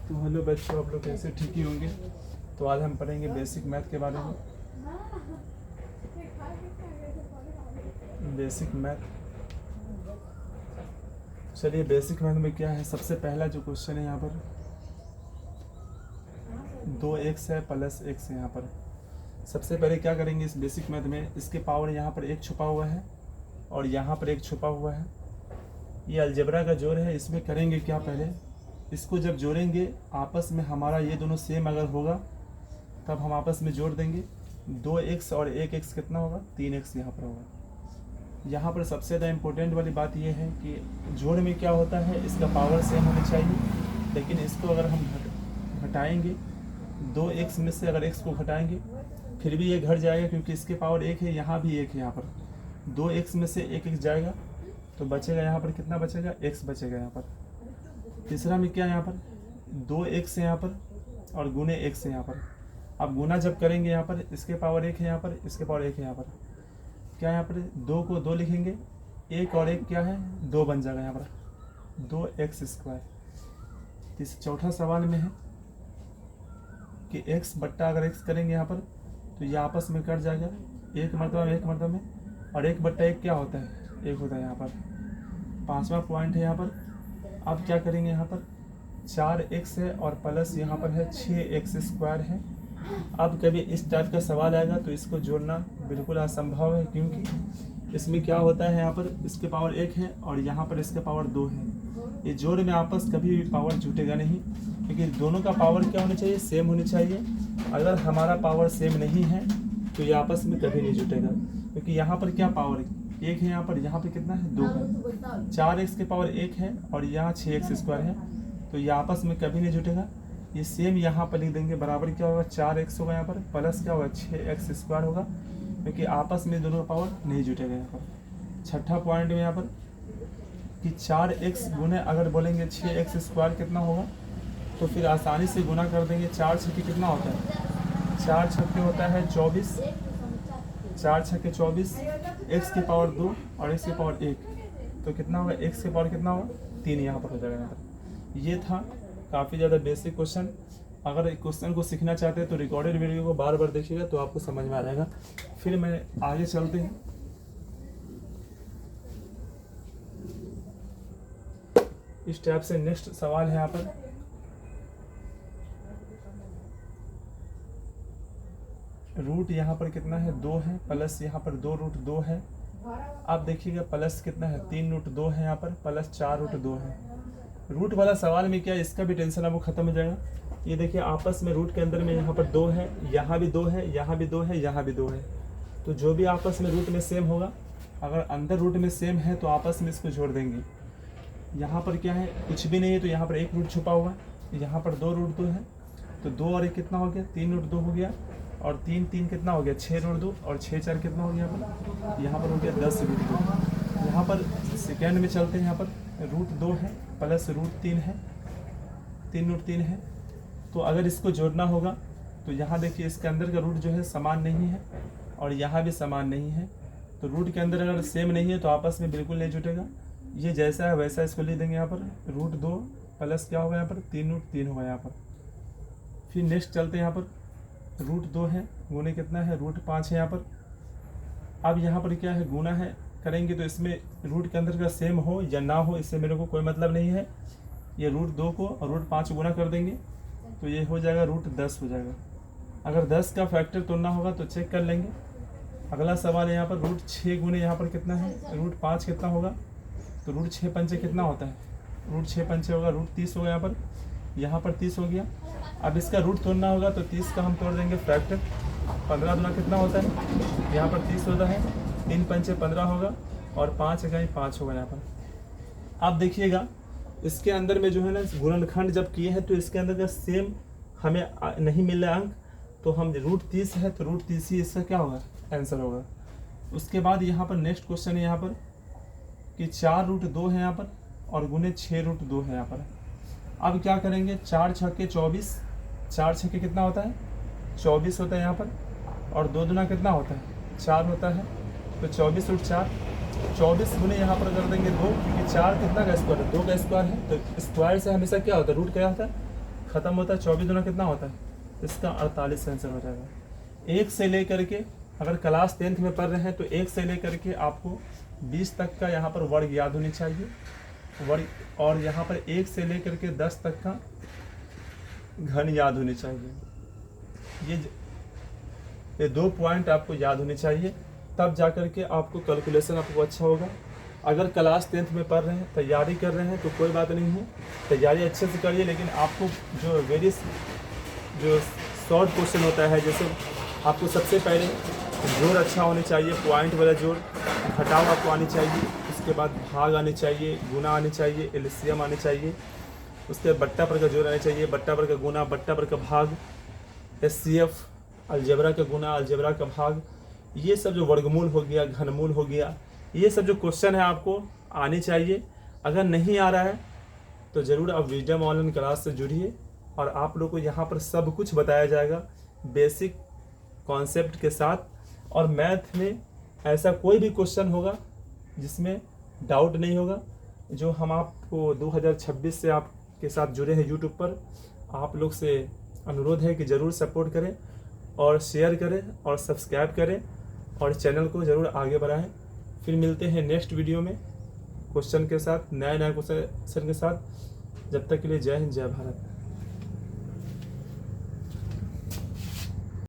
तो हेलो बच्चों, आप लोग कैसे ठीक ही होंगे। तो आज हम पढ़ेंगे बेसिक मैथ के बारे में। बेसिक मैथ, चलिए बेसिक मैथ में क्या है। सबसे पहला जो क्वेश्चन है यहाँ पर 2x है प्लस x है। यहाँ पर सबसे पहले क्या करेंगे इस बेसिक मैथ में, इसके पावर यहाँ पर एक छुपा हुआ है और यहाँ पर एक छुपा हुआ है। ये अलजेब्रा का जोड़ है। इसमें करेंगे क्या, पहले इसको जब जोड़ेंगे आपस में हमारा ये दोनों सेम अगर होगा तब हम आपस में जोड़ देंगे। 2x और 1x कितना होगा, 3x यहाँ पर होगा। यहाँ पर सबसे ज़्यादा इम्पोर्टेंट वाली बात ये है कि जोड़ में क्या होता है, इसका पावर सेम होनी चाहिए। लेकिन इसको अगर हम घटाएंगे 2x में से अगर x को घटाएंगे फिर भी ये घट जाएगा, क्योंकि इसके पावर 1 है, यहाँ भी 1 है। यहाँ पर 2x में से 1x जाएगा तो बचेगा यहाँ पर कितना बचेगा, x बचेगा यहाँ पर। तीसरा में क्या, यहाँ पर 2x है यहाँ पर और गुने x है यहाँ पर। अब गुना जब करेंगे यहाँ पर इसके पावर 1 है, यहाँ पर इसके पावर 1 है। यहाँ पर क्या, यहाँ पर 2 को 2 लिखेंगे, 1 और 1 क्या है, 2 बन जाएगा यहाँ पर 2x²। चौथा सवाल में है कि x बट्टा अगर x करेंगे यहाँ पर तो ये आपस में कट जाएगा, एक मरतबा में एक मरतबा में, और 1 बट्टा 1 क्या होता है, 1 होता है यहाँ पर। पांचवा पॉइंट है यहाँ पर, अब क्या करेंगे यहाँ पर 4x है और प्लस यहाँ पर है 6x² है। अब कभी इस टाइप का सवाल आएगा तो इसको जोड़ना बिल्कुल असंभव है, क्योंकि इसमें क्या होता है, यहाँ पर इसके पावर 1 है और यहाँ पर इसके पावर 2 है। ये जोड़ में आपस कभी भी पावर जुटेगा नहीं, क्योंकि दोनों का पावर क्या होना चाहिए, सेम होनी चाहिए। अगर हमारा पावर सेम नहीं है तो ये आपस में कभी नहीं जुटेगा, क्योंकि यहाँ पर क्या पावर 1 है, यहाँ पर कितना है, 2 है। 4x के पावर 1 है और यहाँ 6x² है, तो ये आपस में कभी नहीं जुटेगा। ये सेम यहाँ पर लिख देंगे, बराबर क्या होगा, 4x होगा यहाँ पर, प्लस क्या होगा 6x² होगा, क्योंकि आपस में दोनों का पावर नहीं जुटेगा यहाँ पर। छठा पॉइंट में यहाँ पर कि 4x गुने अगर बोलेंगे 6x² कितना होगा, तो फिर आसानी से गुना कर देंगे। 4 छक्के कितना होता है, 4 छक्के होता है 24, 4 छक्के 24, x की पावर 2 और x की पावर 1, तो कितना होगा, x की पावर कितना होगा, 3 यहाँ पर हो जाएगा। यहाँ पर ये था काफ़ी ज़्यादा बेसिक क्वेश्चन। अगर क्वेश्चन को सीखना चाहते हैं तो रिकॉर्डेड वीडियो को बार बार देखिएगा तो आपको समझ में आ जाएगा। फिर मैं आगे चलते हैं। इस टाइप से नेक्स्ट सवाल है यहाँ पर, रूट यहाँ पर कितना है, 2 है, प्लस यहाँ पर 2√2 है। आप देखिएगा प्लस कितना है, 3√2 है यहाँ पर, प्लस 4√2 है। रूट वाला सवाल में क्या, इसका भी टेंशन अब खत्म हो जाएगा। ये देखिए आपस में रूट के अंदर में यहाँ पर 2 है, यहाँ भी 2 है, यहाँ भी 2 है, यहाँ भी 2 है। तो जो भी आपस में रूट में सेम होगा, अगर अंदर रूट में सेम है तो आपस में इसको जोड़ देंगे। यहाँ पर क्या है, कुछ भी नहीं है, तो यहाँ पर एक रूट छुपा हुआ है, यहाँ पर 2√2 है, तो 2 और 1 कितना हो गया, 3√2 हो गया, और 3 3 कितना हो गया, 6√2, और 6 4 कितना हो गया, यहाँ पर हो गया 10√2। यहाँ पर सेकेंड में चलते हैं। यहाँ पर √2 है प्लस √3 है, 3√3 है। तो अगर इसको जोड़ना होगा तो यहाँ देखिए इसके अंदर का रूट जो है समान नहीं है और यहाँ भी समान नहीं है। तो रूट के अंदर अगर सेम नहीं है तो आपस में बिल्कुल नहीं जुटेगा। ये जैसा है वैसा इसको लिख देंगे। यहाँ पर √2 प्लस क्या होगा, यहाँ पर 3√3 होगा यहाँ पर। फिर नेक्स्ट चलते हैं। यहाँ पर √2 है, गुने कितना है, √5 है यहाँ पर। अब यहाँ पर क्या है, गुना है, करेंगे तो इसमें रूट के अंदर का सेम हो या ना हो इससे मेरे को कोई मतलब नहीं है। ये √2 को और √5 गुना कर देंगे तो ये हो जाएगा √10 हो जाएगा। अगर 10 का फैक्टर तोड़ना होगा तो चेक कर लेंगे। अगला सवाल है यहाँ पर √6 गुने यहाँ पर कितना है, √5 कितना होगा, तो √6 पंचे कितना होता है, √6 पंचे होगा √30 होगा। यहाँ पर 30 हो गया। अब इसका रूट तोड़ना होगा तो 30 का हम तोड़ देंगे फैक्टर। 15 गुना कितना होता है, यहाँ पर 30 होता है, 3 पंचे 15 होगा और 5 इकाई 5 होगा यहाँ पर। आप देखिएगा इसके अंदर में जो है ना, गुणनखंड जब किए हैं तो इसके अंदर का सेम हमें नहीं मिल रहा अंक, तो हम √30 है तो √30 ही इसका क्या होगा, आंसर होगा। उसके बाद यहाँ पर नेक्स्ट क्वेश्चन है यहाँ पर कि 4√2 है यहाँ पर और गुने 6√2 है यहाँ पर। अब क्या करेंगे, 4 छक्के 24, 4 छक्के कितना होता है, 24 होता है यहाँ पर, और 2 दुना कितना होता है, 4 होता है। तो 24√4, 24 गुने यहाँ पर कर देंगे 2, क्योंकि 4 कितना का स्क्वायर है, 2 का स्क्वायर है। तो स्क्वायर से हमेशा क्या होता है, रूट क्या होता है, ख़त्म होता है 24 गुना कितना होता है, इसका 48 आंसर हो जाएगा। 1 से लेकर के, अगर क्लास 10th में पढ़ रहे हैं तो 1 से लेकर के आपको 20 तक का यहाँ पर वर्ग याद होनी चाहिए वर्ग, और यहाँ पर 1 से लेकर के 10 तक का घन याद होनी चाहिए। ये 2 पॉइंट आपको याद होने चाहिए, तब जा कर के आपको कैलकुलेशन आपको अच्छा होगा। अगर क्लास 10th में पढ़ रहे हैं, तैयारी कर रहे हैं तो कोई बात नहीं है, तैयारी अच्छे से करिए, लेकिन आपको जो शॉर्ट क्वेश्चन होता है, जैसे आपको सबसे पहले जोड़ अच्छा होने चाहिए, पॉइंट वाला जोड़, घटाव आपको आनी चाहिए, उसके बाद भाग आने चाहिए, गुना आने चाहिए, एलसीएम आने चाहिए, उसके बाद बट्टा पर का जोड़ आने चाहिए, बट्टा पर का गुना, बट्टा पर का भाग, एचसीएफ, अलजेब्रा का गुना, अलजेब्रा का भाग, ये सब जो वर्गमूल हो गया, घनमूल हो गया, ये सब जो क्वेश्चन है आपको आने चाहिए। अगर नहीं आ रहा है तो ज़रूर आप विजडम ऑनलाइन क्लास से जुड़िए, और आप लोग को यहाँ पर सब कुछ बताया जाएगा बेसिक कॉन्सेप्ट के साथ। और मैथ में ऐसा कोई भी क्वेश्चन होगा जिसमें डाउट नहीं होगा, जो हम आपको 2026 से आपके साथ जुड़े हैं यूट्यूब पर, आप लोग से अनुरोध है कि ज़रूर सपोर्ट करें और शेयर करें और सब्सक्राइब करें और चैनल को ज़रूर आगे बढ़ाएं। फिर मिलते हैं नेक्स्ट वीडियो में क्वेश्चन के साथ, नए क्वेश्चन के साथ। जब तक के लिए जय हिंद, जय भारत।